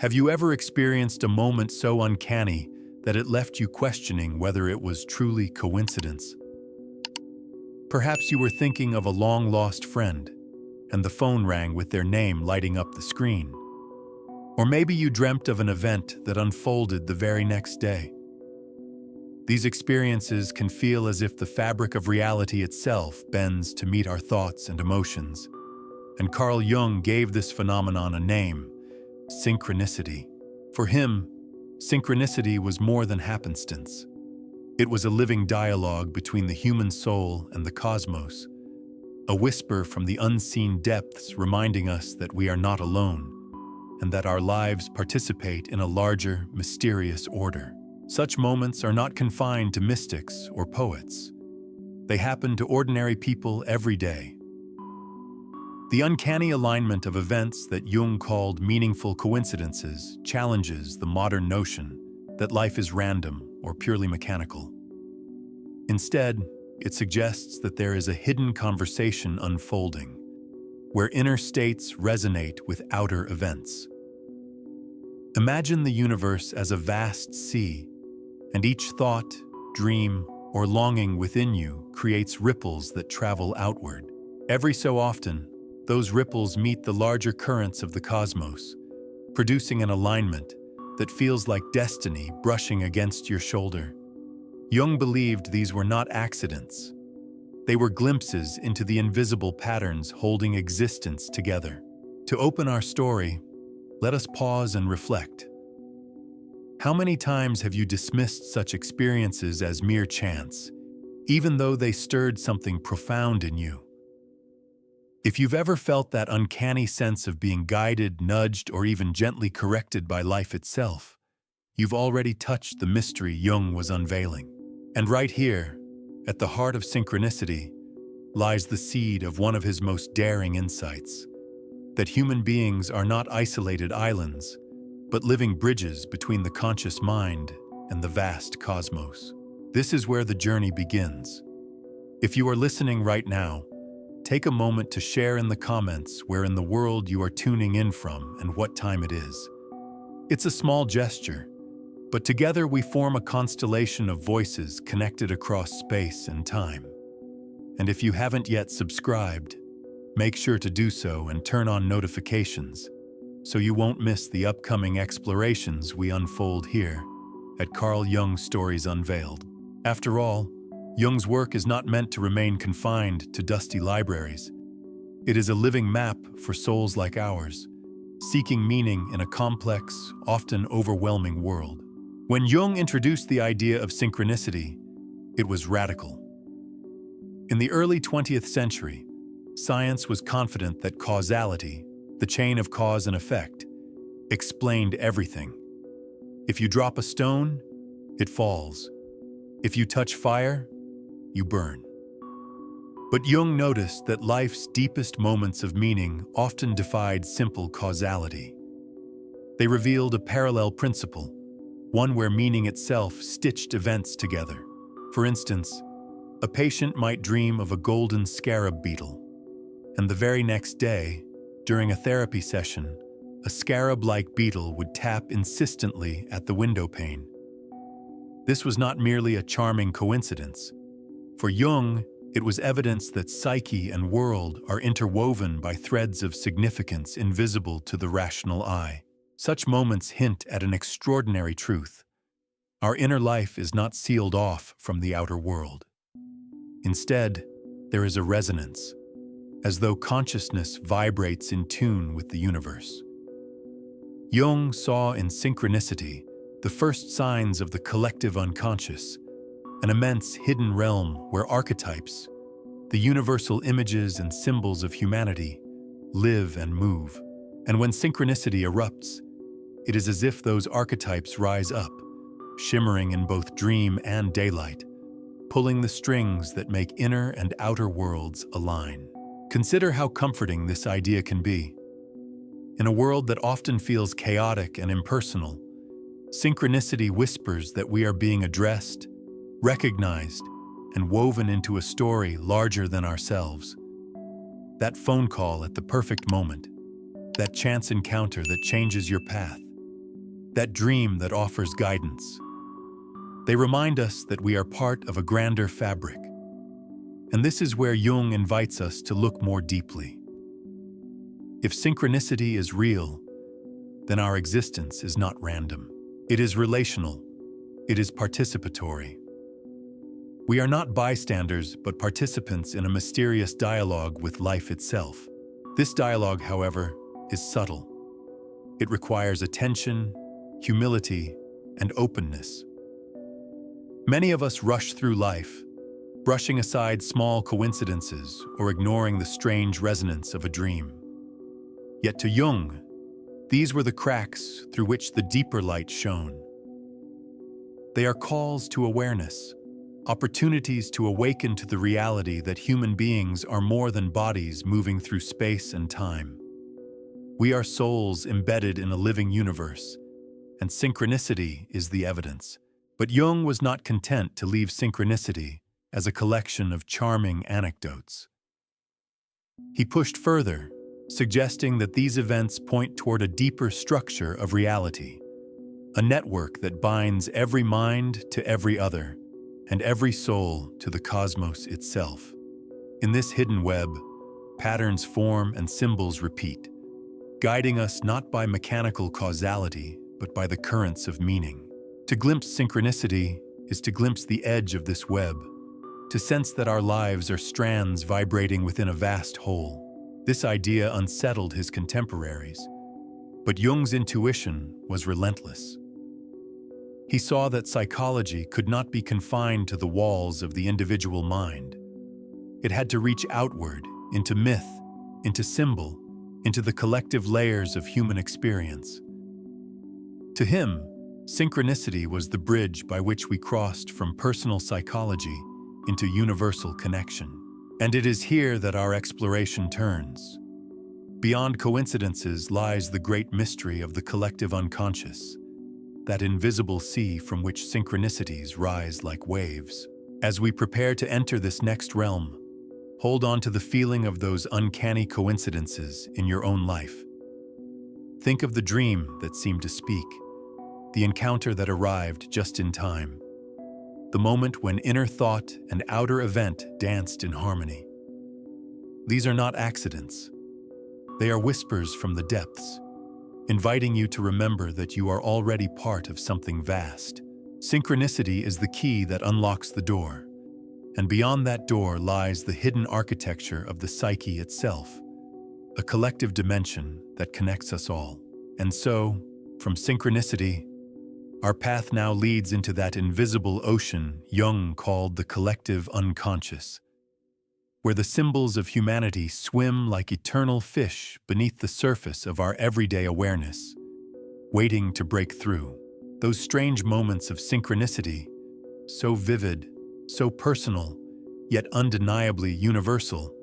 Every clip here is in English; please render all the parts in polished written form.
Have you ever experienced a moment so uncanny that it left you questioning whether it was truly coincidence? Perhaps you were thinking of a long-lost friend, and the phone rang with their name lighting up the screen. Or maybe you dreamt of an event that unfolded the very next day. These experiences can feel as if the fabric of reality itself bends to meet our thoughts and emotions. And Carl Jung gave this phenomenon a name: synchronicity. For him, synchronicity was more than happenstance. It was a living dialogue between the human soul and the cosmos, a whisper from the unseen depths reminding us that we are not alone, and that our lives participate in a larger, mysterious order. Such moments are not confined to mystics or poets. They happen to ordinary people every day. The uncanny alignment of events that Jung called meaningful coincidences challenges the modern notion that life is random or purely mechanical. Instead, it suggests that there is a hidden conversation unfolding, where inner states resonate with outer events. Imagine the universe as a vast sea, and each thought, dream, or longing within you creates ripples that travel outward. Every so often, those ripples meet the larger currents of the cosmos, producing an alignment that feels like destiny brushing against your shoulder. Jung believed these were not accidents. They were glimpses into the invisible patterns holding existence together. To open our story, let us pause and reflect. How many times have you dismissed such experiences as mere chance, even though they stirred something profound in you? If you've ever felt that uncanny sense of being guided, nudged, or even gently corrected by life itself, you've already touched the mystery Jung was unveiling. And right here, at the heart of synchronicity, lies the seed of one of his most daring insights: that human beings are not isolated islands, but living bridges between the conscious mind and the vast cosmos. This is where the journey begins. If you are listening right now, take a moment to share in the comments where in the world you are tuning in from and what time it is. It's a small gesture, but together we form a constellation of voices connected across space and time. And if you haven't yet subscribed, make sure to do so and turn on notifications so you won't miss the upcoming explorations we unfold here at Carl Jung Stories Unveiled. After all, Jung's work is not meant to remain confined to dusty libraries. It is a living map for souls like ours, seeking meaning in a complex, often overwhelming world. When Jung introduced the idea of synchronicity, it was radical. In the early 20th century, science was confident that causality, the chain of cause and effect, explained everything. If you drop a stone, it falls. If you touch fire, you burn. But Jung noticed that life's deepest moments of meaning often defied simple causality. They revealed a parallel principle, one where meaning itself stitched events together. For instance, a patient might dream of a golden scarab beetle, and the very next day, during a therapy session, a scarab-like beetle would tap insistently at the window pane. This was not merely a charming coincidence. For Jung, it was evidence that psyche and world are interwoven by threads of significance invisible to the rational eye. Such moments hint at an extraordinary truth. Our inner life is not sealed off from the outer world. Instead, there is a resonance, as though consciousness vibrates in tune with the universe. Jung saw in synchronicity the first signs of the collective unconscious, an immense hidden realm where archetypes, the universal images and symbols of humanity, live and move. And when synchronicity erupts, it is as if those archetypes rise up, shimmering in both dream and daylight, pulling the strings that make inner and outer worlds align. Consider how comforting this idea can be. In a world that often feels chaotic and impersonal, synchronicity whispers that we are being addressed, recognized, and woven into a story larger than ourselves. That phone call at the perfect moment, that chance encounter that changes your path, that dream that offers guidance. They remind us that we are part of a grander fabric. And this is where Jung invites us to look more deeply. If synchronicity is real, then our existence is not random. It is relational. It is participatory. We are not bystanders, but participants in a mysterious dialogue with life itself. This dialogue, however, is subtle. It requires attention, humility, and openness. Many of us rush through life, brushing aside small coincidences or ignoring the strange resonance of a dream. Yet to Jung, these were the cracks through which the deeper light shone. They are calls to awareness, opportunities to awaken to the reality that human beings are more than bodies moving through space and time. We are souls embedded in a living universe, and synchronicity is the evidence. But Jung was not content to leave synchronicity as a collection of charming anecdotes. He pushed further, suggesting that these events point toward a deeper structure of reality, a network that binds every mind to every other, and every soul to the cosmos itself. In this hidden web, patterns form and symbols repeat, guiding us not by mechanical causality, but by the currents of meaning. To glimpse synchronicity is to glimpse the edge of this web, to sense that our lives are strands vibrating within a vast whole. This idea unsettled his contemporaries, but Jung's intuition was relentless. He saw that psychology could not be confined to the walls of the individual mind. It had to reach outward, into myth, into symbol, into the collective layers of human experience. To him, synchronicity was the bridge by which we crossed from personal psychology into universal connection. And it is here that our exploration turns. Beyond coincidences lies the great mystery of the collective unconscious, that invisible sea from which synchronicities rise like waves. As we prepare to enter this next realm, hold on to the feeling of those uncanny coincidences in your own life. Think of the dream that seemed to speak, the encounter that arrived just in time, the moment when inner thought and outer event danced in harmony. These are not accidents. They are whispers from the depths, inviting you to remember that you are already part of something vast. Synchronicity is the key that unlocks the door, and beyond that door lies the hidden architecture of the psyche itself, a collective dimension that connects us all. And so, from synchronicity, our path now leads into that invisible ocean Jung called the collective unconscious, where the symbols of humanity swim like eternal fish beneath the surface of our everyday awareness, waiting to break through. Those strange moments of synchronicity, so vivid, so personal, yet undeniably universal,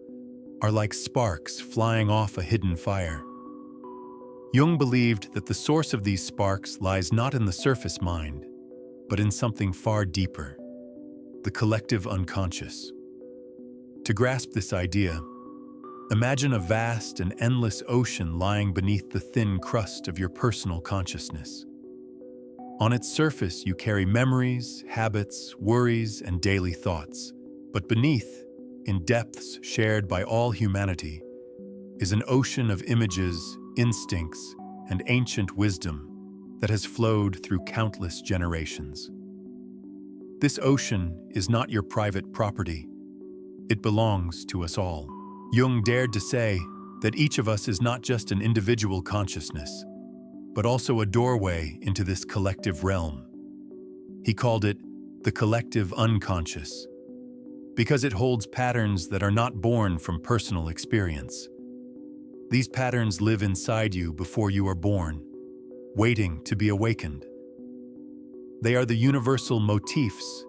are like sparks flying off a hidden fire. Jung believed that the source of these sparks lies not in the surface mind, but in something far deeper, the collective unconscious. To grasp this idea, imagine a vast and endless ocean lying beneath the thin crust of your personal consciousness. On its surface, you carry memories, habits, worries, and daily thoughts. But beneath, in depths shared by all humanity, is an ocean of images, instincts, and ancient wisdom that has flowed through countless generations. This ocean is not your private property. It belongs to us all. Jung dared to say that each of us is not just an individual consciousness, but also a doorway into this collective realm. He called it the collective unconscious, because it holds patterns that are not born from personal experience. These patterns live inside you before you are born, waiting to be awakened. They are the universal motifs,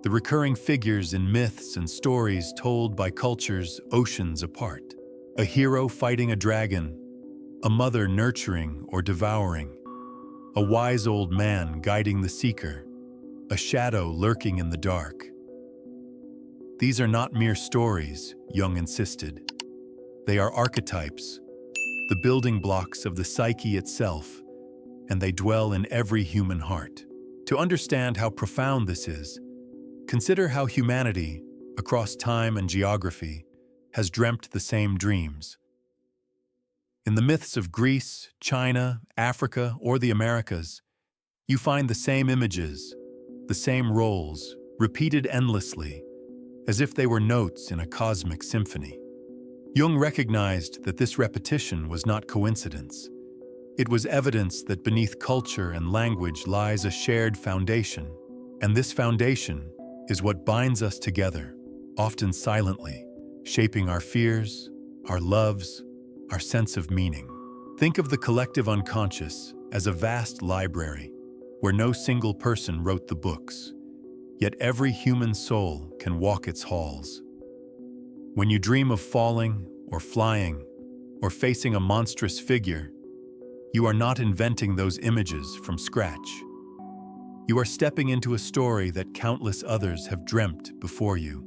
the recurring figures in myths and stories told by cultures oceans apart. A hero fighting a dragon, a mother nurturing or devouring, a wise old man guiding the seeker, a shadow lurking in the dark. These are not mere stories, Jung insisted. They are archetypes, the building blocks of the psyche itself, and they dwell in every human heart. To understand how profound this is, consider how humanity, across time and geography, has dreamt the same dreams. In the myths of Greece, China, Africa, or the Americas, you find the same images, the same roles, repeated endlessly, as if they were notes in a cosmic symphony. Jung recognized that this repetition was not coincidence. It was evidence that beneath culture and language lies a shared foundation, and this foundation is what binds us together, often silently, shaping our fears, our loves, our sense of meaning. Think of the collective unconscious as a vast library where no single person wrote the books, yet every human soul can walk its halls. When you dream of falling or flying or facing a monstrous figure, you are not inventing those images from scratch. You are stepping into a story that countless others have dreamt before you.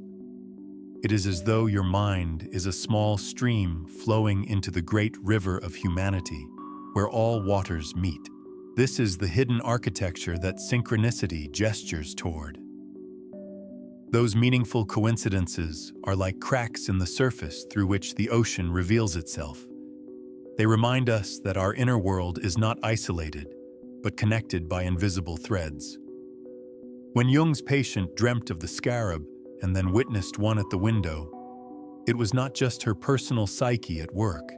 It is as though your mind is a small stream flowing into the great river of humanity, where all waters meet. This is the hidden architecture that synchronicity gestures toward. Those meaningful coincidences are like cracks in the surface through which the ocean reveals itself. They remind us that our inner world is not isolated, but connected by invisible threads. When Jung's patient dreamt of the scarab and then witnessed one at the window, it was not just her personal psyche at work.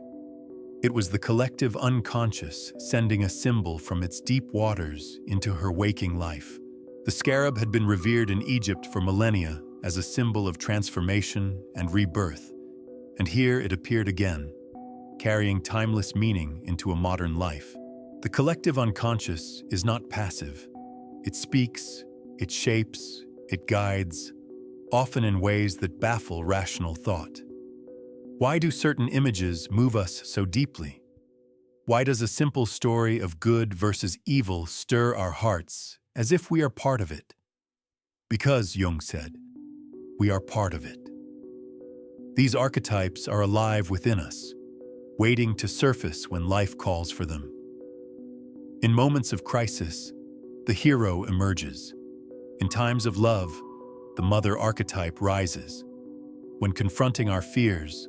It was the collective unconscious sending a symbol from its deep waters into her waking life. The scarab had been revered in Egypt for millennia as a symbol of transformation and rebirth, and here it appeared again, carrying timeless meaning into a modern life. The collective unconscious is not passive. It speaks, it shapes, it guides, often in ways that baffle rational thought. Why do certain images move us so deeply? Why does a simple story of good versus evil stir our hearts as if we are part of it? Because, Jung said, we are part of it. These archetypes are alive within us, waiting to surface when life calls for them. In moments of crisis, the hero emerges. In times of love, the mother archetype rises. When confronting our fears,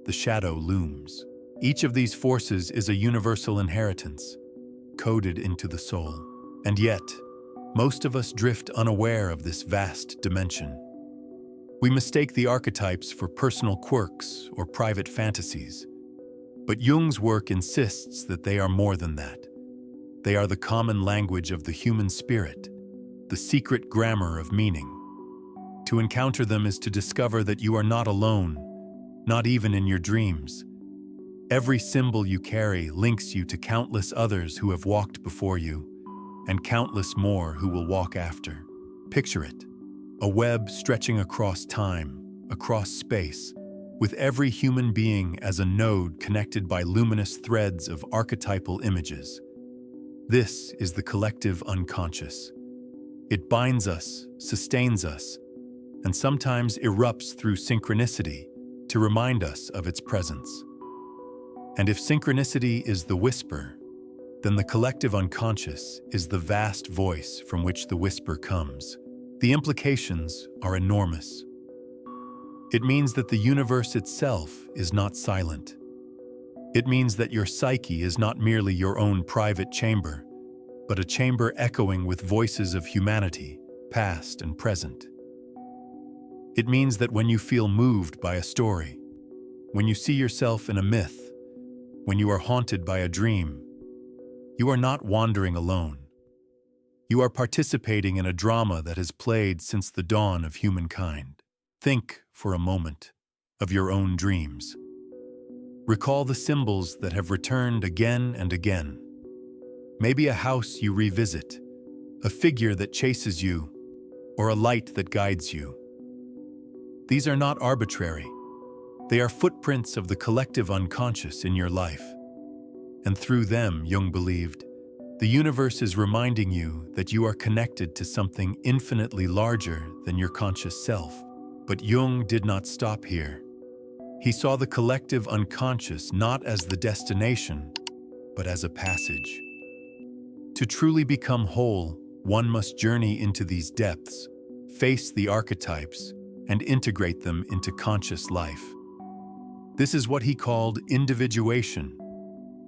the shadow looms. Each of these forces is a universal inheritance, coded into the soul. And yet, most of us drift unaware of this vast dimension. We mistake the archetypes for personal quirks or private fantasies. But Jung's work insists that they are more than that. They are the common language of the human spirit, the secret grammar of meaning. To encounter them is to discover that you are not alone, not even in your dreams. Every symbol you carry links you to countless others who have walked before you, and countless more who will walk after. Picture it, a web stretching across time, across space, with every human being as a node connected by luminous threads of archetypal images. This is the collective unconscious. It binds us, sustains us, and sometimes erupts through synchronicity to remind us of its presence. And if synchronicity is the whisper, then the collective unconscious is the vast voice from which the whisper comes. The implications are enormous. It means that the universe itself is not silent. It means that your psyche is not merely your own private chamber, but a chamber echoing with voices of humanity, past and present. It means that when you feel moved by a story, when you see yourself in a myth, when you are haunted by a dream, you are not wandering alone. You are participating in a drama that has played since the dawn of humankind. Think, for a moment, of your own dreams. Recall the symbols that have returned again and again. Maybe a house you revisit, a figure that chases you, or a light that guides you. These are not arbitrary. They are footprints of the collective unconscious in your life. And through them, Jung believed, the universe is reminding you that you are connected to something infinitely larger than your conscious self. But Jung did not stop here. He saw the collective unconscious not as the destination, but as a passage. To truly become whole, one must journey into these depths, face the archetypes, and integrate them into conscious life. This is what he called individuation,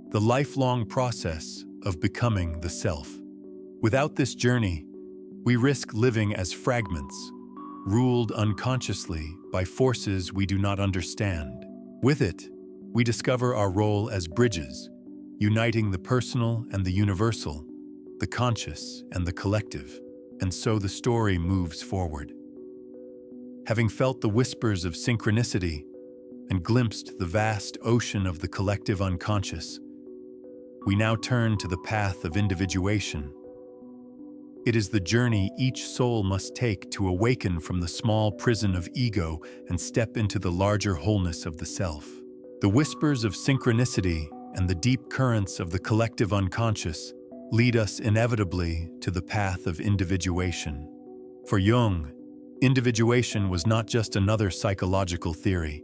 the lifelong process of becoming the self. Without this journey, we risk living as fragments, ruled unconsciously by forces we do not understand. With it, we discover our role as bridges, uniting the personal and the universal, the conscious and the collective, and so the story moves forward. Having felt the whispers of synchronicity and glimpsed the vast ocean of the collective unconscious, we now turn to the path of individuation. It is the journey each soul must take to awaken from the small prison of ego and step into the larger wholeness of the self. The whispers of synchronicity and the deep currents of the collective unconscious lead us inevitably to the path of individuation. For Jung, individuation was not just another psychological theory.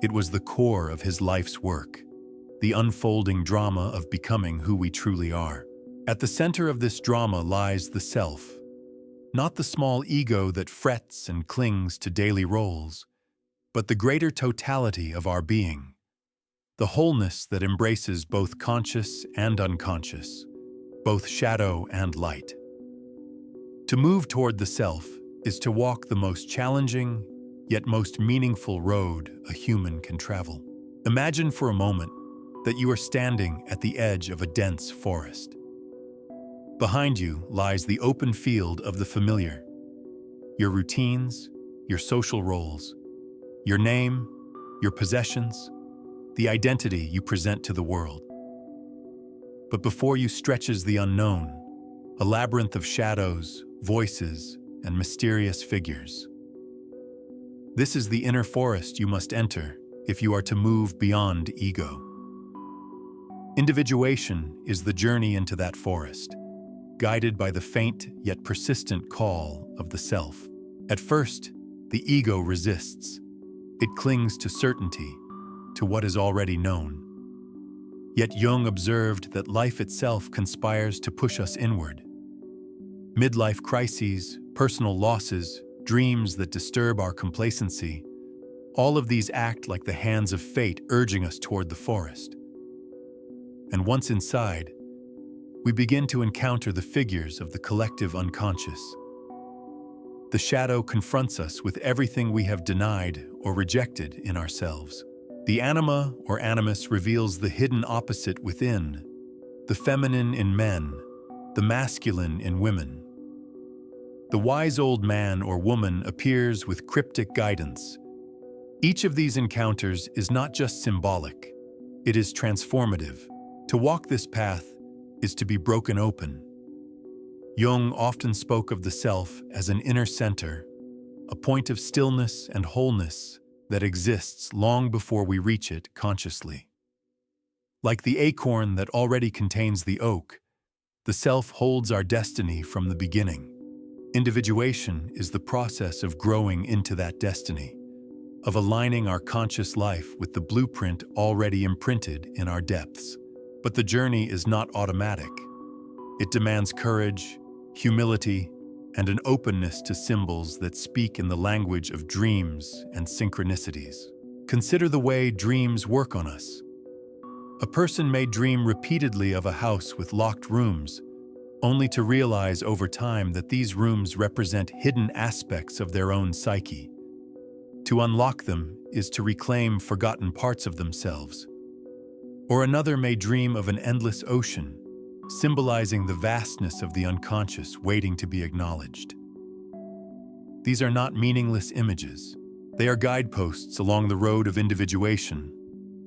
It was the core of his life's work, the unfolding drama of becoming who we truly are. At the center of this drama lies the self, not the small ego that frets and clings to daily roles, but the greater totality of our being, the wholeness that embraces both conscious and unconscious, both shadow and light. To move toward the self is to walk the most challenging, yet most meaningful road a human can travel. Imagine for a moment that you are standing at the edge of a dense forest. Behind you lies the open field of the familiar, your routines, your social roles, your name, your possessions, the identity you present to the world. But before you stretches the unknown, a labyrinth of shadows, voices, and mysterious figures. This is the inner forest you must enter if you are to move beyond ego. Individuation is the journey into that forest, guided by the faint yet persistent call of the self. At first, the ego resists. It clings to certainty, to what is already known. Yet Jung observed that life itself conspires to push us inward. Midlife crises, personal losses, dreams that disturb our complacency, all of these act like the hands of fate urging us toward the forest. And once inside, we begin to encounter the figures of the collective unconscious. The shadow confronts us with everything we have denied or rejected in ourselves. The anima or animus reveals the hidden opposite within, the feminine in men, the masculine in women. The wise old man or woman appears with cryptic guidance. Each of these encounters is not just symbolic, it is transformative. To walk this path is to be broken open. Jung often spoke of the self as an inner center, a point of stillness and wholeness that exists long before we reach it consciously. Like the acorn that already contains the oak, the self holds our destiny from the beginning. Individuation is the process of growing into that destiny, of aligning our conscious life with the blueprint already imprinted in our depths. But the journey is not automatic. It demands courage, humility, and an openness to symbols that speak in the language of dreams and synchronicities. Consider the way dreams work on us. A person may dream repeatedly of a house with locked rooms, only to realize over time that these rooms represent hidden aspects of their own psyche. To unlock them is to reclaim forgotten parts of themselves. Or another may dream of an endless ocean, symbolizing the vastness of the unconscious waiting to be acknowledged. These are not meaningless images. They are guideposts along the road of individuation,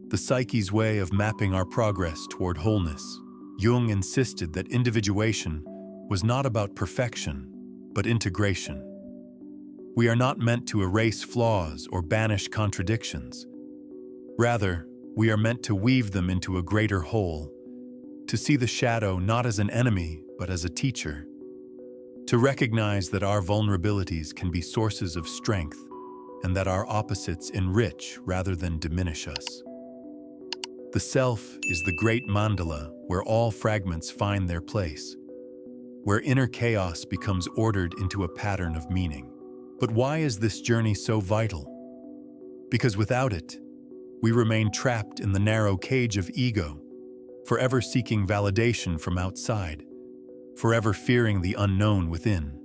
the psyche's way of mapping our progress toward wholeness. Jung insisted that individuation was not about perfection, but integration. We are not meant to erase flaws or banish contradictions. Rather, we are meant to weave them into a greater whole, to see the shadow not as an enemy, but as a teacher, to recognize that our vulnerabilities can be sources of strength and that our opposites enrich rather than diminish us. The self is the great mandala where all fragments find their place. where inner chaos becomes ordered into a pattern of meaning. But why is this journey so vital? Because without it, we remain trapped in the narrow cage of ego, forever seeking validation from outside, forever fearing the unknown within.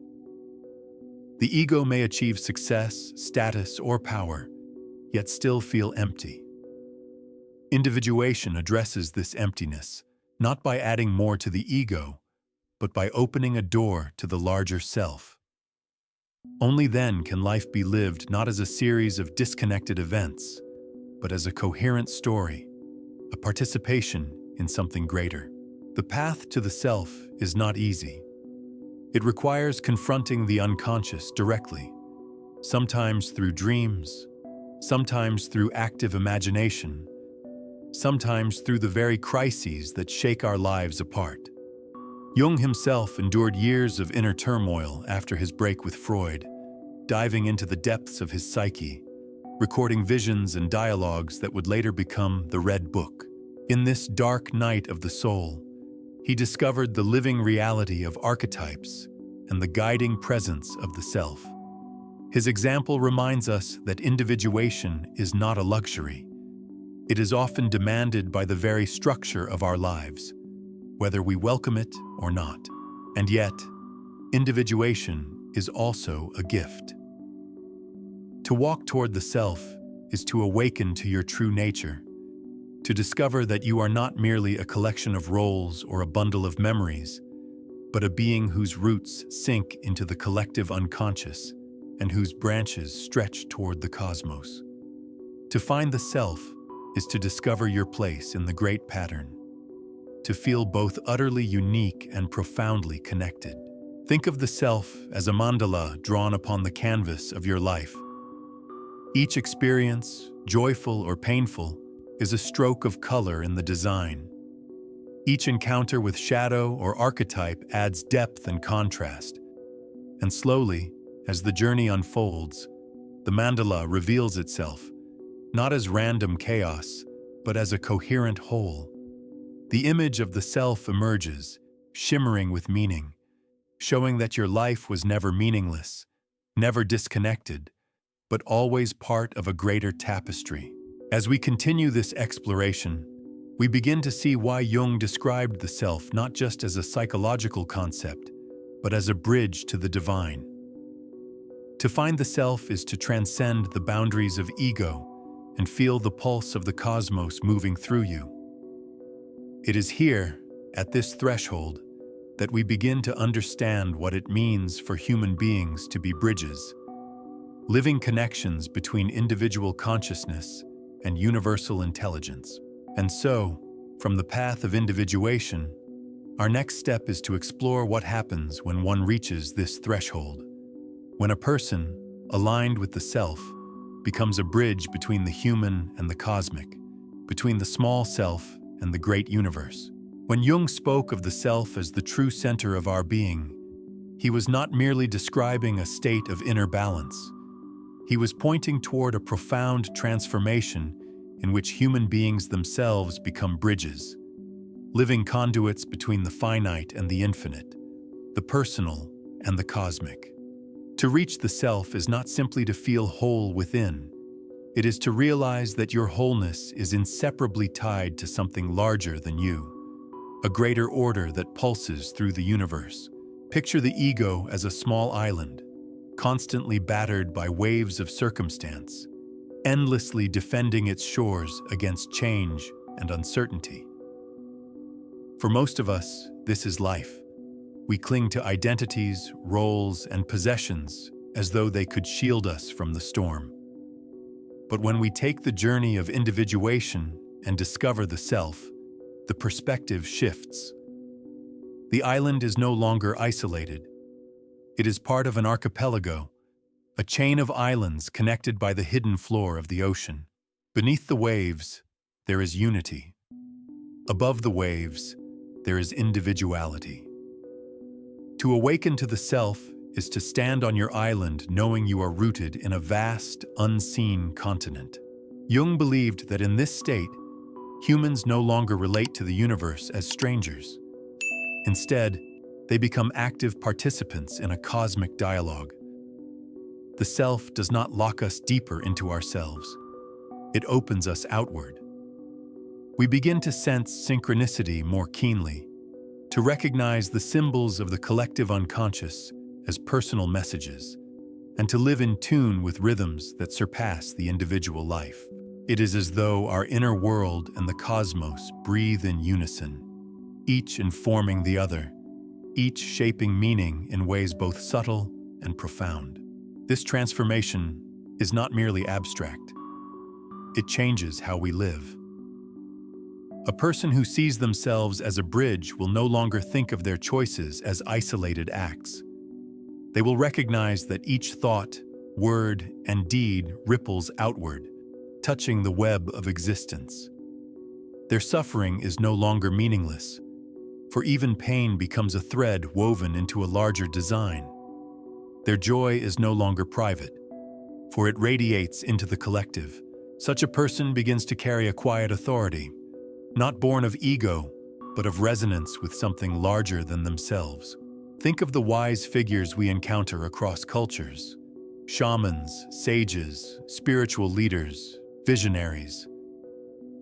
The ego may achieve success, status, or power, yet still feel empty. Individuation addresses this emptiness, not by adding more to the ego, but by opening a door to the larger self. Only then can life be lived not as a series of disconnected events, but as a coherent story, a participation in something greater. The path to the self is not easy. It requires confronting the unconscious directly, sometimes through dreams, sometimes through active imagination, sometimes through the very crises that shake our lives apart. Jung himself endured years of inner turmoil after his break with Freud, diving into the depths of his psyche, recording visions and dialogues that would later become the Red Book. In this dark night of the soul, he discovered the living reality of archetypes and the guiding presence of the self. His example reminds us that individuation is not a luxury. It is often demanded by the very structure of our lives, whether we welcome it or not. And yet, individuation is also a gift. To walk toward the self is to awaken to your true nature, to discover that you are not merely a collection of roles or a bundle of memories, but a being whose roots sink into the collective unconscious and whose branches stretch toward the cosmos. To find the self is to discover your place in the great pattern, to feel both utterly unique and profoundly connected. Think of the self as a mandala drawn upon the canvas of your life. Each experience, joyful or painful, is a stroke of color in the design. Each encounter with shadow or archetype adds depth and contrast. And slowly, as the journey unfolds, the mandala reveals itself, not as random chaos, but as a coherent whole. The image of the self emerges, shimmering with meaning, showing that your life was never meaningless, never disconnected, but always part of a greater tapestry. As we continue this exploration, we begin to see why Jung described the self not just as a psychological concept, but as a bridge to the divine. To find the self is to transcend the boundaries of ego and feel the pulse of the cosmos moving through you. It is here, at this threshold, that we begin to understand what it means for human beings to be bridges, living connections between individual consciousness and universal intelligence. And so, from the path of individuation, our next step is to explore what happens when one reaches this threshold, when a person, aligned with the self, becomes a bridge between the human and the cosmic, between the small self and the great universe. When Jung spoke of the self as the true center of our being, he was not merely describing a state of inner balance. He was pointing toward a profound transformation in which human beings themselves become bridges, living conduits between the finite and the infinite, the personal and the cosmic. To reach the self is not simply to feel whole within. It is to realize that your wholeness is inseparably tied to something larger than you, a greater order that pulses through the universe. Picture the ego as a small island, constantly battered by waves of circumstance, endlessly defending its shores against change and uncertainty. For most of us, this is life. We cling to identities, roles, and possessions as though they could shield us from the storm. But when we take the journey of individuation and discover the self, the perspective shifts. The island is no longer isolated. It is part of an archipelago, a chain of islands connected by the hidden floor of the ocean. Beneath the waves, there is unity. Above the waves, there is individuality. To awaken to the self is to stand on your island knowing you are rooted in a vast, unseen continent. Jung believed that in this state, humans no longer relate to the universe as strangers. Instead, They become active participants in a cosmic dialogue. The self does not lock us deeper into ourselves. It opens us outward. We begin to sense synchronicity more keenly, to recognize the symbols of the collective unconscious as personal messages, and to live in tune with rhythms that surpass the individual life. It is as though our inner world and the cosmos breathe in unison, each informing the other, each shaping meaning in ways both subtle and profound. This transformation is not merely abstract. It changes how we live. A person who sees themselves as a bridge will no longer think of their choices as isolated acts. They will recognize that each thought, word, and deed ripples outward, touching the web of existence. Their suffering is no longer meaningless, for even pain becomes a thread woven into a larger design. Their joy is no longer private, for it radiates into the collective. Such a person begins to carry a quiet authority, not born of ego, but of resonance with something larger than themselves. Think of the wise figures we encounter across cultures: shamans, sages, spiritual leaders, visionaries.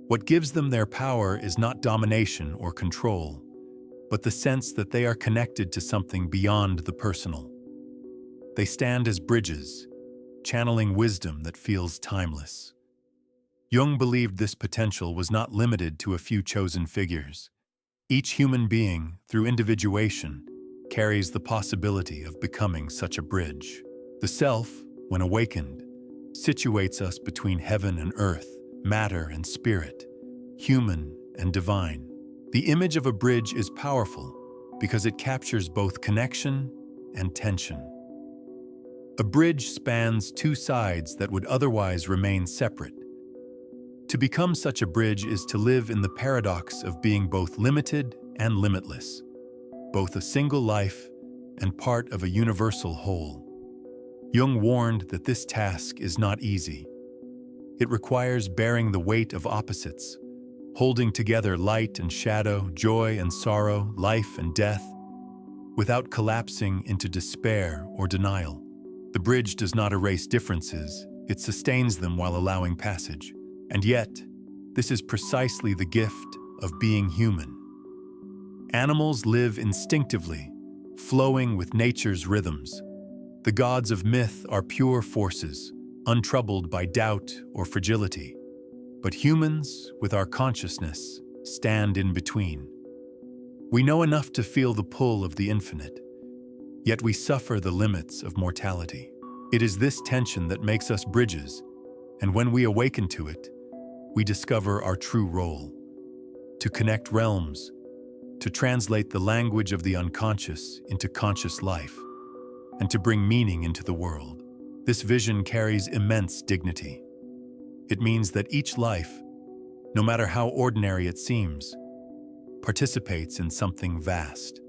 What gives them their power is not domination or control, but the sense that they are connected to something beyond the personal. They stand as bridges, channeling wisdom that feels timeless. Jung believed this potential was not limited to a few chosen figures. Each human being, through individuation, carries the possibility of becoming such a bridge. The self, when awakened, situates us between heaven and earth, matter and spirit, human and divine. The image of a bridge is powerful because it captures both connection and tension. A bridge spans two sides that would otherwise remain separate. To become such a bridge is to live in the paradox of being both limited and limitless, both a single life and part of a universal whole. Jung warned that this task is not easy. It requires bearing the weight of opposites, holding together light and shadow, joy and sorrow, life and death, without collapsing into despair or denial. The bridge does not erase differences, it sustains them while allowing passage. And yet, this is precisely the gift of being human. Animals live instinctively, flowing with nature's rhythms. The gods of myth are pure forces, untroubled by doubt or fragility. But humans, with our consciousness, stand in between. We know enough to feel the pull of the infinite, yet we suffer the limits of mortality. It is this tension that makes us bridges, and when we awaken to it, we discover our true role: to connect realms, to translate the language of the unconscious into conscious life, and to bring meaning into the world. This vision carries immense dignity. It means that each life, no matter how ordinary it seems, participates in something vast.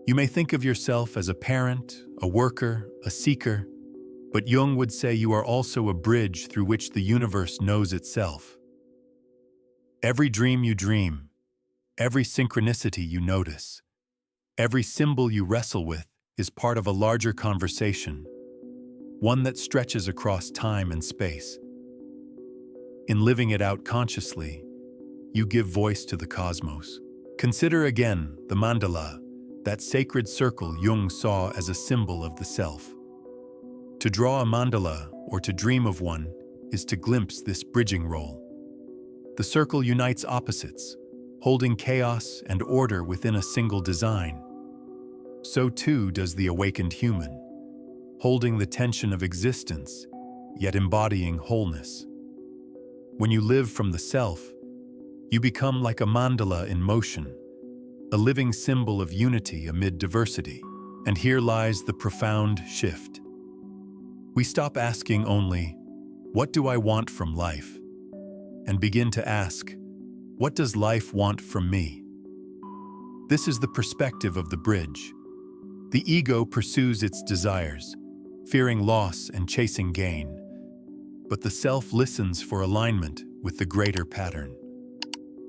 You may think of yourself as a parent, a worker, a seeker, but Jung would say you are also a bridge through which the universe knows itself. Every dream you dream, every synchronicity you notice, every symbol you wrestle with is part of a larger conversation, one that stretches across time and space. In living it out consciously, you give voice to the cosmos. Consider again the mandala, that sacred circle Jung saw as a symbol of the self. To draw a mandala, or to dream of one, is to glimpse this bridging role. The circle unites opposites, holding chaos and order within a single design. So too does the awakened human, holding the tension of existence, yet embodying wholeness. When you live from the self, you become like a mandala in motion, a living symbol of unity amid diversity. And here lies the profound shift. We stop asking only, "What do I want from life?" and begin to ask, "What does life want from me?" This is the perspective of the bridge. The ego pursues its desires, fearing loss and chasing gain, but the self listens for alignment with the greater pattern.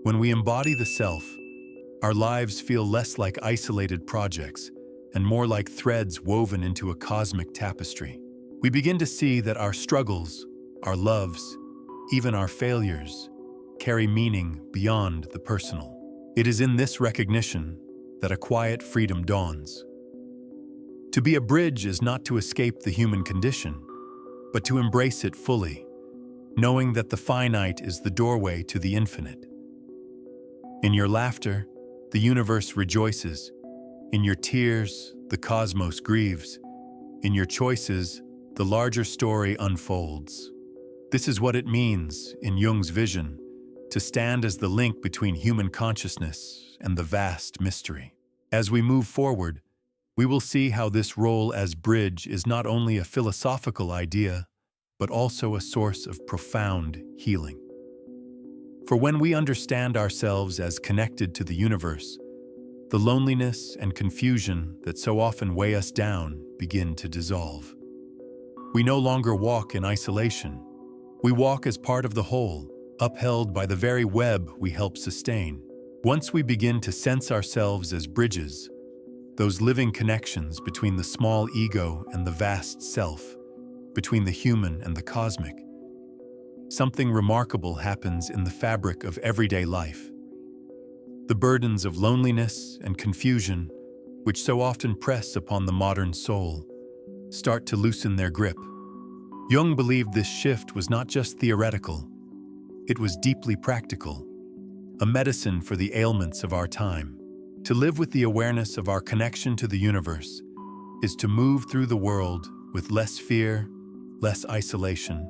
When we embody the self, Our lives feel less like isolated projects and more like threads woven into a cosmic tapestry. We begin to see that our struggles, our loves, even our failures, carry meaning beyond the personal. It is in this recognition that a quiet freedom dawns. To be a bridge is not to escape the human condition, but to embrace it fully, knowing that the finite is the doorway to the infinite. In your laughter, the universe rejoices. In your tears, the cosmos grieves. In your choices, the larger story unfolds. This is what it means, in Jung's vision, to stand as the link between human consciousness and the vast mystery. As we move forward, we will see how this role as bridge is not only a philosophical idea, but also a source of profound healing. For when we understand ourselves as connected to the universe, the loneliness and confusion that so often weigh us down begin to dissolve. We no longer walk in isolation. We walk as part of the whole, upheld by the very web we help sustain. Once we begin to sense ourselves as bridges, those living connections between the small ego and the vast self, between the human and the cosmic, something remarkable happens in the fabric of everyday life. The burdens of loneliness and confusion, which so often press upon the modern soul, start to loosen their grip. Jung believed this shift was not just theoretical, it was deeply practical, a medicine for the ailments of our time. To live with the awareness of our connection to the universe is to move through the world with less fear, less isolation,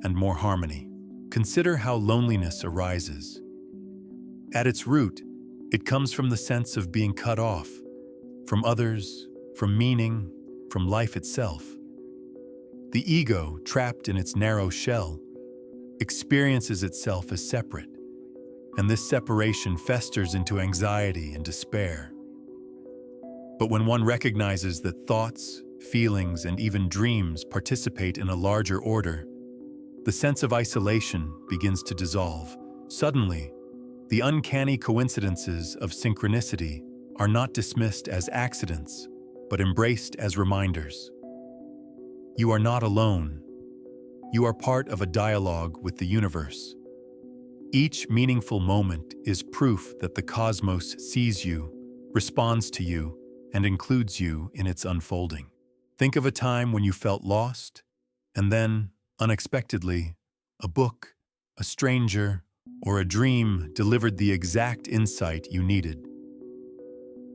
and more harmony. Consider how loneliness arises. At its root, it comes from the sense of being cut off, from others, from meaning, from life itself. The ego, trapped in its narrow shell, experiences itself as separate, and this separation festers into anxiety and despair. But when one recognizes that thoughts, feelings, and even dreams participate in a larger order, the sense of isolation begins to dissolve. Suddenly, the uncanny coincidences of synchronicity are not dismissed as accidents, but embraced as reminders. You are not alone. You are part of a dialogue with the universe. Each meaningful moment is proof that the cosmos sees you, responds to you, and includes you in its unfolding. Think of a time when you felt lost, and then, unexpectedly, a book, a stranger, or a dream delivered the exact insight you needed.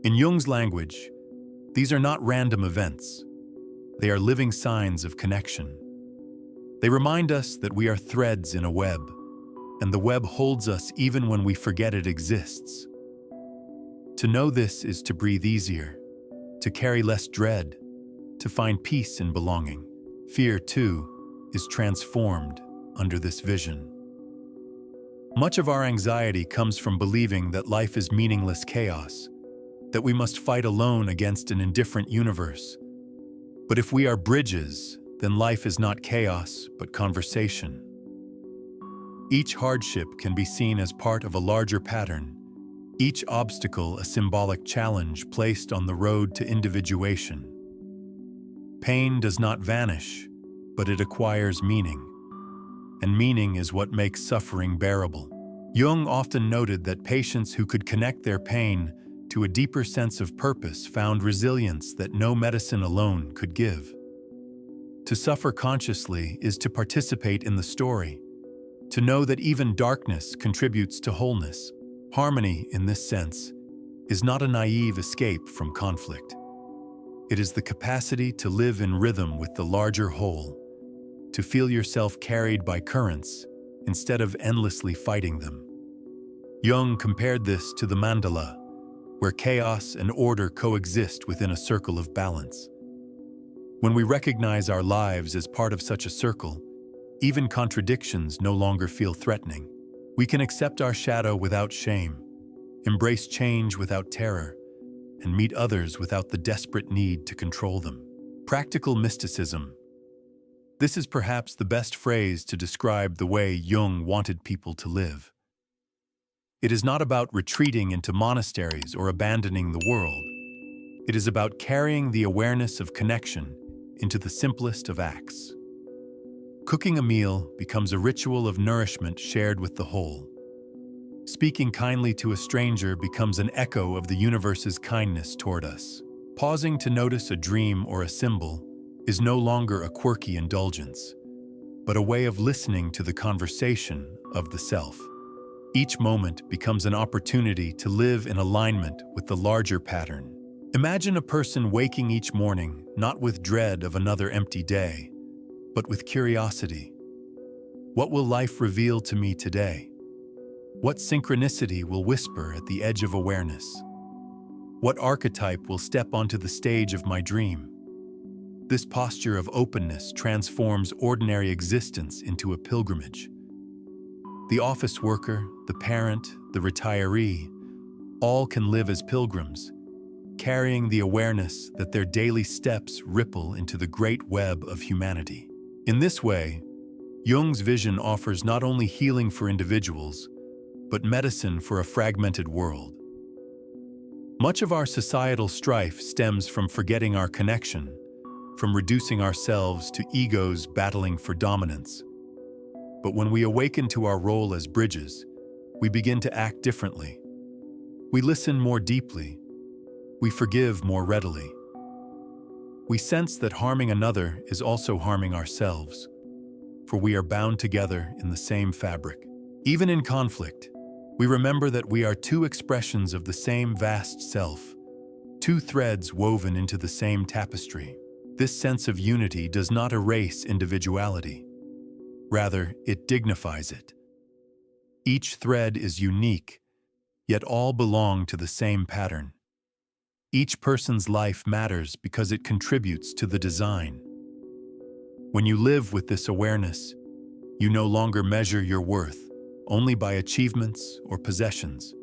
In Jung's language, these are not random events. They are living signs of connection. They remind us that we are threads in a web, and the web holds us even when we forget it exists. To know this is to breathe easier, to carry less dread, to find peace in belonging. Fear, too, is transformed under this vision. Much of our anxiety comes from believing that life is meaningless chaos, that we must fight alone against an indifferent universe. But if we are bridges, then life is not chaos, but conversation. Each hardship can be seen as part of a larger pattern, each obstacle a symbolic challenge placed on the road to individuation. Pain does not vanish, but it acquires meaning. And meaning is what makes suffering bearable. Jung often noted that patients who could connect their pain to a deeper sense of purpose found resilience that no medicine alone could give. To suffer consciously is to participate in the story, to know that even darkness contributes to wholeness. Harmony, in this sense, is not a naive escape from conflict. It is the capacity to live in rhythm with the larger whole, to feel yourself carried by currents instead of endlessly fighting them. Jung compared this to the mandala, where chaos and order coexist within a circle of balance. When we recognize our lives as part of such a circle, even contradictions no longer feel threatening. We can accept our shadow without shame, embrace change without terror, and meet others without the desperate need to control them. Practical mysticism. This is perhaps the best phrase to describe the way Jung wanted people to live. It is not about retreating into monasteries or abandoning the world. It is about carrying the awareness of connection into the simplest of acts. Cooking a meal becomes a ritual of nourishment shared with the whole. Speaking kindly to a stranger becomes an echo of the universe's kindness toward us. Pausing to notice a dream or a symbol is no longer a quirky indulgence, but a way of listening to the conversation of the self. Each moment becomes an opportunity to live in alignment with the larger pattern. Imagine a person waking each morning not with dread of another empty day, but with curiosity. What will life reveal to me today? What synchronicity will whisper at the edge of awareness? What archetype will step onto the stage of my dream? This posture of openness transforms ordinary existence into a pilgrimage. The office worker, the parent, the retiree, all can live as pilgrims, carrying the awareness that their daily steps ripple into the great web of humanity. In this way, Jung's vision offers not only healing for individuals, but medicine for a fragmented world. Much of our societal strife stems from forgetting our connection, from reducing ourselves to egos battling for dominance. But when we awaken to our role as bridges, we begin to act differently. We listen more deeply. We forgive more readily. We sense that harming another is also harming ourselves, for we are bound together in the same fabric. Even in conflict, we remember that we are two expressions of the same vast self, two threads woven into the same tapestry. This sense of unity does not erase individuality. Rather, it dignifies it. Each thread is unique, yet all belong to the same pattern. Each person's life matters because it contributes to the design. When you live with this awareness, you no longer measure your worth only by achievements or possessions.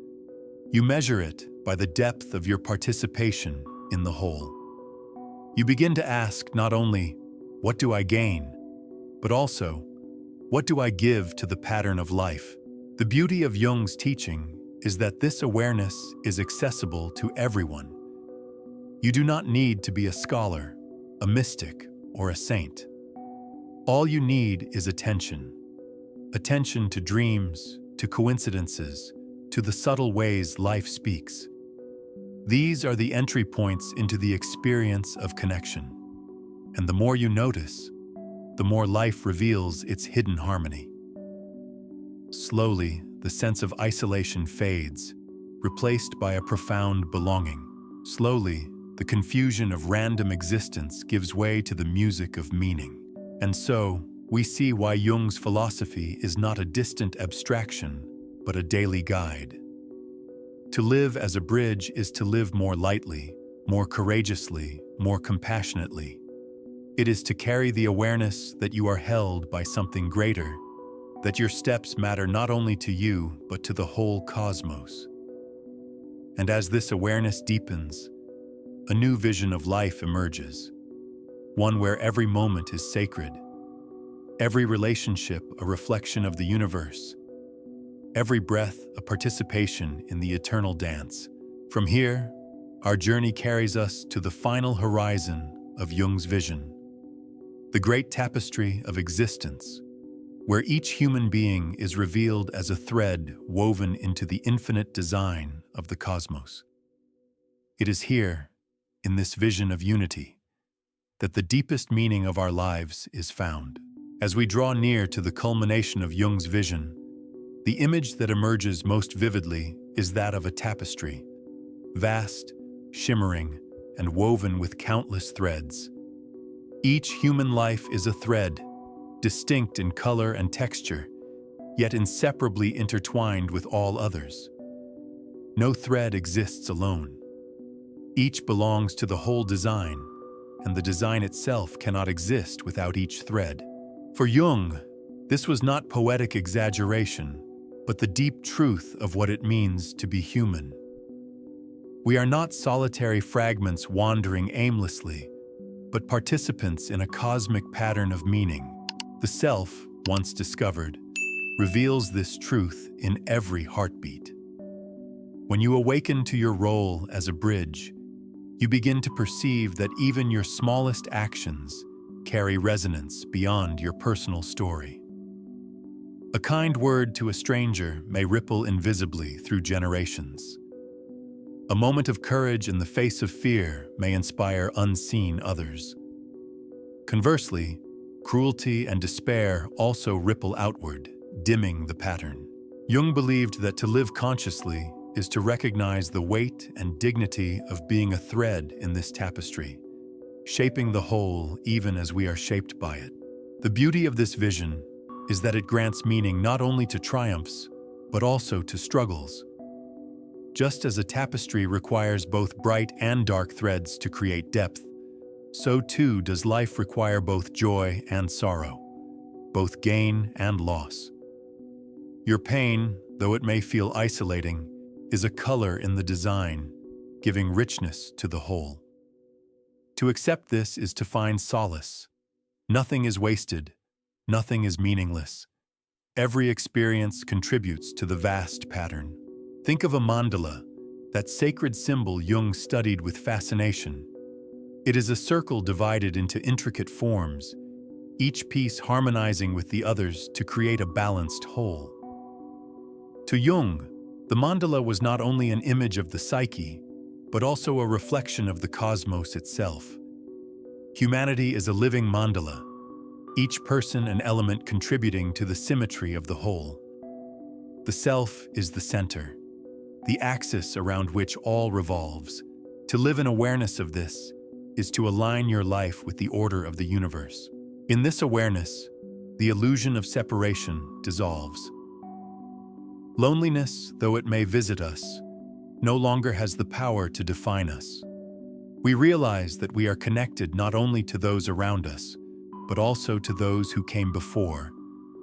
You measure it by the depth of your participation in the whole. You begin to ask not only, what do I gain, but also, what do I give to the pattern of life? The beauty of Jung's teaching is that this awareness is accessible to everyone. You do not need to be a scholar, a mystic, or a saint. All you need is attention. Attention to dreams, to coincidences, to the subtle ways life speaks. These are the entry points into the experience of connection. And the more you notice, the more life reveals its hidden harmony. Slowly, the sense of isolation fades, replaced by a profound belonging. Slowly, the confusion of random existence gives way to the music of meaning. And so, we see why Jung's philosophy is not a distant abstraction, but a daily guide. To live as a bridge is to live more lightly, more courageously, more compassionately. It is to carry the awareness that you are held by something greater, that your steps matter not only to you, but to the whole cosmos. And as this awareness deepens, a new vision of life emerges, one where every moment is sacred, every relationship a reflection of the universe, every breath a participation in the eternal dance. From here, our journey carries us to the final horizon of Jung's vision, the great tapestry of existence, where each human being is revealed as a thread woven into the infinite design of the cosmos. It is here, in this vision of unity, that the deepest meaning of our lives is found. As we draw near to the culmination of Jung's vision, the image that emerges most vividly is that of a tapestry, vast, shimmering, and woven with countless threads. Each human life is a thread, distinct in color and texture, yet inseparably intertwined with all others. No thread exists alone. Each belongs to the whole design, and the design itself cannot exist without each thread. For Jung, this was not poetic exaggeration, but the deep truth of what it means to be human. We are not solitary fragments wandering aimlessly, but participants in a cosmic pattern of meaning. The self, once discovered, reveals this truth in every heartbeat. When you awaken to your role as a bridge, you begin to perceive that even your smallest actions carry resonance beyond your personal story. A kind word to a stranger may ripple invisibly through generations. A moment of courage in the face of fear may inspire unseen others. Conversely, cruelty and despair also ripple outward, dimming the pattern. Jung believed that to live consciously is to recognize the weight and dignity of being a thread in this tapestry, shaping the whole even as we are shaped by it. The beauty of this vision is that it grants meaning not only to triumphs, but also to struggles. Just as a tapestry requires both bright and dark threads to create depth, so too does life require both joy and sorrow, both gain and loss. Your pain, though it may feel isolating, is a color in the design, giving richness to the whole. To accept this is to find solace. Nothing is wasted, nothing is meaningless. Every experience contributes to the vast pattern. Think of a mandala, that sacred symbol Jung studied with fascination. It is a circle divided into intricate forms, each piece harmonizing with the others to create a balanced whole. To Jung, the mandala was not only an image of the psyche, but also a reflection of the cosmos itself. Humanity is a living mandala, each person an element contributing to the symmetry of the whole. The self is the center, the axis around which all revolves. To live in awareness of this is to align your life with the order of the universe. In this awareness, the illusion of separation dissolves. Loneliness, though it may visit us, no longer has the power to define us. We realize that we are connected not only to those around us, but also to those who came before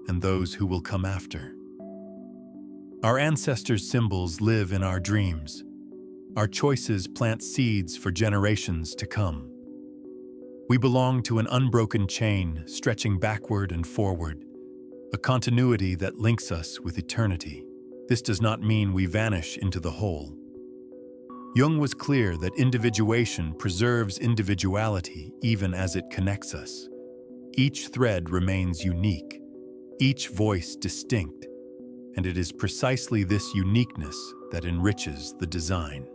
and those who will come after. Our ancestors' symbols live in our dreams. Our choices plant seeds for generations to come. We belong to an unbroken chain stretching backward and forward, a continuity that links us with eternity. This does not mean we vanish into the whole. Jung was clear that individuation preserves individuality even as it connects us. Each thread remains unique, each voice distinct, and it is precisely this uniqueness that enriches the design.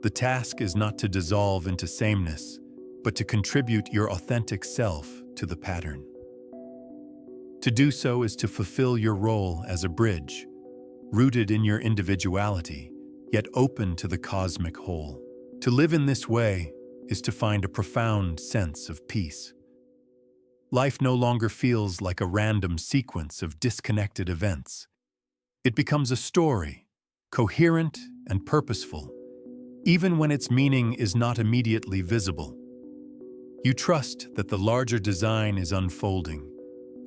The task is not to dissolve into sameness, but to contribute your authentic self to the pattern. To do so is to fulfill your role as a bridge, rooted in your individuality, yet open to the cosmic whole. To live in this way is to find a profound sense of peace. Life no longer feels like a random sequence of disconnected events. It becomes a story, coherent and purposeful, even when its meaning is not immediately visible. You trust that the larger design is unfolding,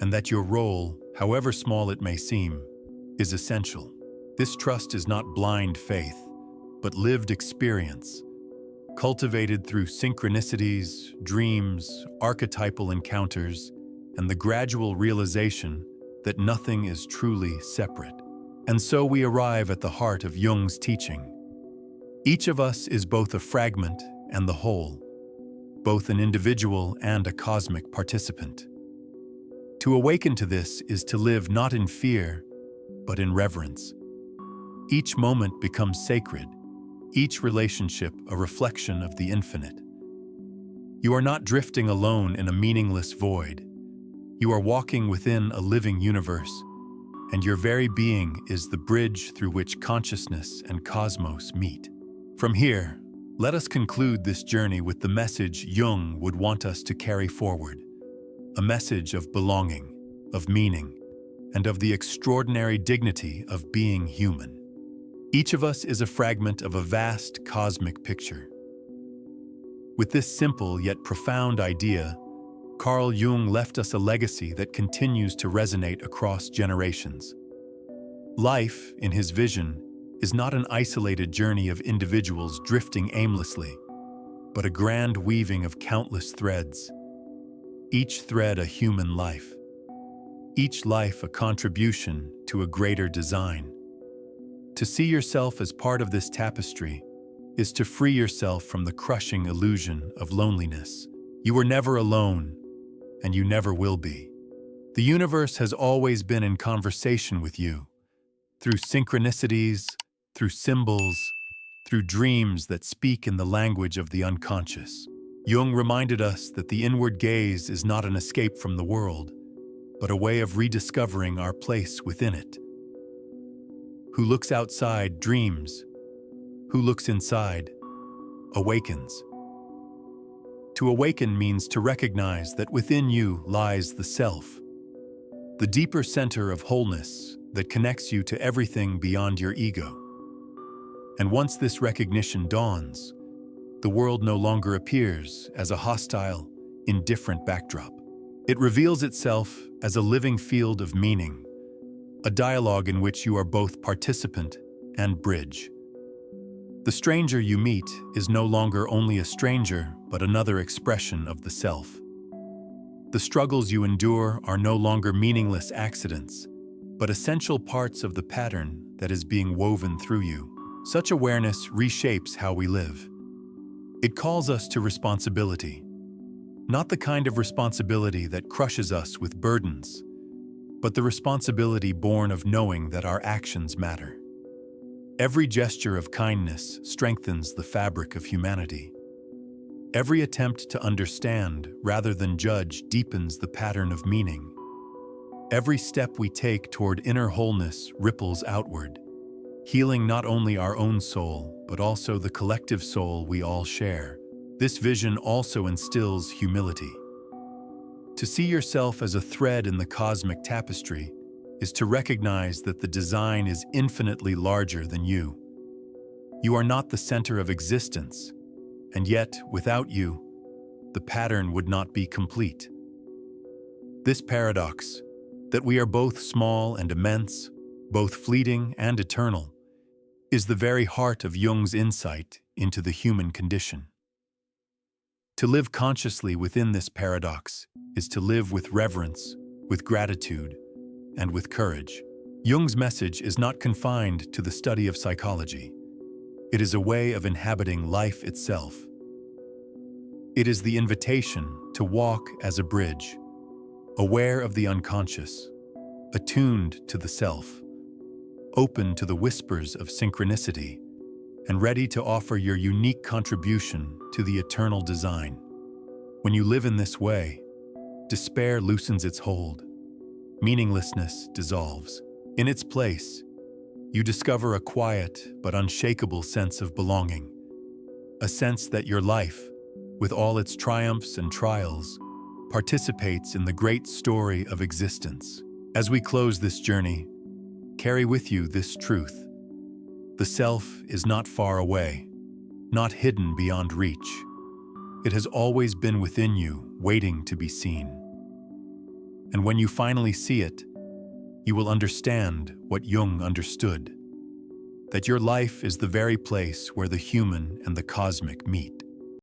and that your role, however small it may seem, is essential. This trust is not blind faith, but lived experience, cultivated through synchronicities, dreams, archetypal encounters, and the gradual realization that nothing is truly separate. And so we arrive at the heart of Jung's teaching. Each of us is both a fragment and the whole, both an individual and a cosmic participant. To awaken to this is to live not in fear, but in reverence. Each moment becomes sacred, each relationship a reflection of the infinite. You are not drifting alone in a meaningless void. You are walking within a living universe, and your very being is the bridge through which consciousness and cosmos meet. From here, let us conclude this journey with the message Jung would want us to carry forward, a message of belonging, of meaning, and of the extraordinary dignity of being human. Each of us is a fragment of a vast cosmic picture. With this simple yet profound idea, Carl Jung left us a legacy that continues to resonate across generations. Life, in his vision, is not an isolated journey of individuals drifting aimlessly, but a grand weaving of countless threads, each thread a human life, each life a contribution to a greater design. To see yourself as part of this tapestry is to free yourself from the crushing illusion of loneliness. You were never alone, and you never will be. The universe has always been in conversation with you, through synchronicities, through symbols, through dreams that speak in the language of the unconscious. Jung reminded us that the inward gaze is not an escape from the world, but a way of rediscovering our place within it. Who looks outside dreams. Who looks inside awakens. To awaken means to recognize that within you lies the self, the deeper center of wholeness that connects you to everything beyond your ego. And once this recognition dawns, the world no longer appears as a hostile, indifferent backdrop. It reveals itself as a living field of meaning, a dialogue in which you are both participant and bridge. The stranger you meet is no longer only a stranger, but another expression of the self. The struggles you endure are no longer meaningless accidents, but essential parts of the pattern that is being woven through you. Such awareness reshapes how we live. It calls us to responsibility, not the kind of responsibility that crushes us with burdens, but the responsibility born of knowing that our actions matter. Every gesture of kindness strengthens the fabric of humanity. Every attempt to understand rather than judge deepens the pattern of meaning. Every step we take toward inner wholeness ripples outward, healing not only our own soul, but also the collective soul we all share. This vision also instills humility. To see yourself as a thread in the cosmic tapestry is to recognize that the design is infinitely larger than you. You are not the center of existence, and yet, without you, the pattern would not be complete. This paradox, that we are both small and immense, both fleeting and eternal, is the very heart of Jung's insight into the human condition. To live consciously within this paradox is to live with reverence, with gratitude, and with courage. Jung's message is not confined to the study of psychology. It is a way of inhabiting life itself. It is the invitation to walk as a bridge, aware of the unconscious, attuned to the self, open to the whispers of synchronicity, and ready to offer your unique contribution to the eternal design. When you live in this way, despair loosens its hold. Meaninglessness dissolves. In its place, you discover a quiet but unshakable sense of belonging, a sense that your life, with all its triumphs and trials, participates in the great story of existence. As we close this journey, carry with you this truth. The self is not far away, not hidden beyond reach. It has always been within you, waiting to be seen. And when you finally see it, you will understand what Jung understood, that your life is the very place where the human and the cosmic meet.